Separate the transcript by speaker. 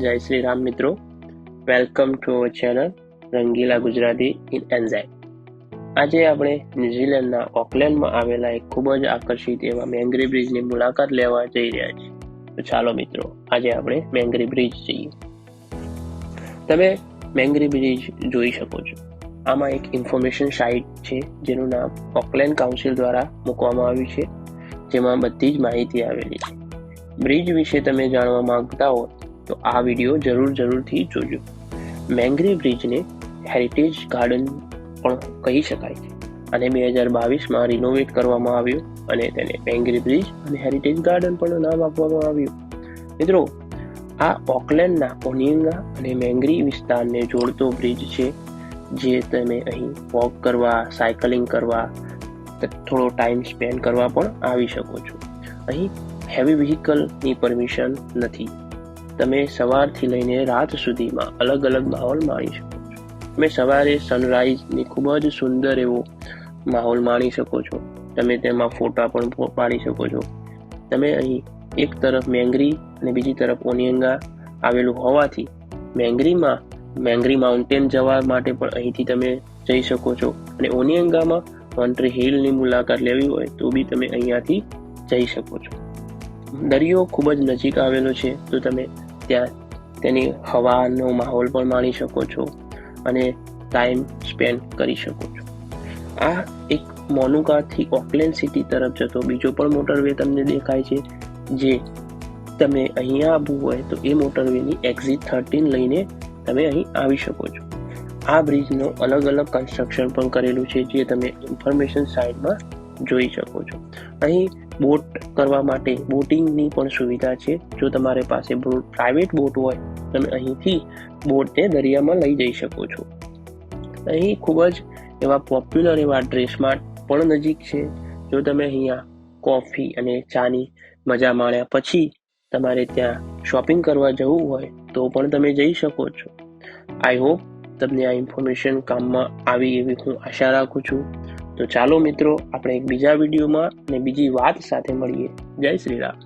Speaker 1: જય શ્રી રામ મિત્રો, welcome to our channel Rangila Gujarati in enzyme. આજે આપણે ન્યુઝીલેન્ડના ઓકલેન્ડમાં આવેલા એક ખૂબ જ આકર્ષિત એવા મેંગ્રી બ્રિજની મુલાકાત લેવા જઈ રહ્યા છીએ. તો ચાલો મિત્રો, આજે આપણે મેંગ્રી બ્રિજ જઈએ. તમે મેંગ્રી બ્રિજ જોઈ શકો છો. આમાં એક ઇન્ફોર્મેશન સાઇટ છે જેનું નામ ઓકલેન્ડ કાઉન્સિલ દ્વારા મૂકવામાં આવ્યું છે, જેમાં બધી જ માહિતી આવેલી છે. બ્રિજ વિશે તમે જાણવા માંગતા હો તો આ વિડીયો જરૂરથી જોજો. મેંગ્રી બ્રિજને હેરિટેજ ગાર્ડન પણ કહી શકાય છે અને 2022માં રિનોવેટ કરવામાં આવ્યું અને તેને મેંગ્રી બ્રિજ અને હેરિટેજ ગાર્ડન પણ નામ આપવામાં આવ્યું. મિત્રો, આ ઓકલેન્ડના ઓનિયંગા અને મેંગ્રી વિસ્તારને જોડતો બ્રિજ છે, જે તમે અહીં વોક કરવા, સાયકલિંગ કરવા, થોડો ટાઈમ સ્પેન્ડ કરવા પણ આવી શકો છો. અહીં હેવી વ્હીકલની પરમિશન નથી. તમે સવારથી લઈને રાત સુધીમાં અલગ માહોલ માણી શકો છો. તમે સવારે સનરાઈઝની ખૂબ જ સુંદર એવો માહોલ માણી શકો છો. તમે તેમાં ફોટા પણ પાડી શકો છો. તમે અહીં એક તરફ મેંગ્રી અને બીજી તરફ ઓનિયંગા આવેલું હોવાથી મેંગ્રી માઉન્ટેન જવા માટે પણ અહીંથી તમે જઈ શકો છો અને ઓનિયંગામાં વન ટ્રી હિલની મુલાકાત લેવી હોય તો બી તમે અહીંયાથી જઈ શકો છો. દરિયો ખૂબ જ નજીક આવેલો છે, તો તમે ત્યાં તેની હવાનો માહોલ પણ માણી શકો છો અને ટાઈમ સ્પેન્ડ કરી શકો છો. આ એક મોનુકાથી ઓકલેન્ડ સિટી તરફ જતો બીજો પણ મોટરવે તમને દેખાય છે, જે તમે અહીંયા આવવું હોય તો એ મોટરવેની એક્ઝિટ 13 લઈને તમે અહીં આવી શકો છો. આ બ્રિજનો અલગ કન્સ્ટ્રક્શન પણ કરેલું છે, જે તમે ઇન્ફોર્મેશન સાઇટમાં જોઈ શકો છો. અહીં બોટ કરવા માટે બોટિંગની પણ સુવિધા છે. જો તમારી પાસે પ્રાઇવેટ બોટ હોય તમે અહીંથી બોટને દરિયામાં લઈ જઈ શકો છો. અહીં ખૂબ જ એવા પોપ્યુલર એવા ડ્રેસમાર્ટ પણ નજીક છે. જો તમે અહીંયા કોફી અને ચાની મજા માણ્યા પછી તમારે ત્યાં શોપિંગ કરવા જવું હોય તો પણ તમે જઈ શકો છો. આઈ હોપ તમને આ ઇન્ફોર્મેશન કામમાં આવી એવી હું આશા રાખું છું. તો ચાલો મિત્રો, આપણે એક બીજા વિડીયોમાં અને બીજી વાત સાથે મળીએ. જય શ્રી રામ.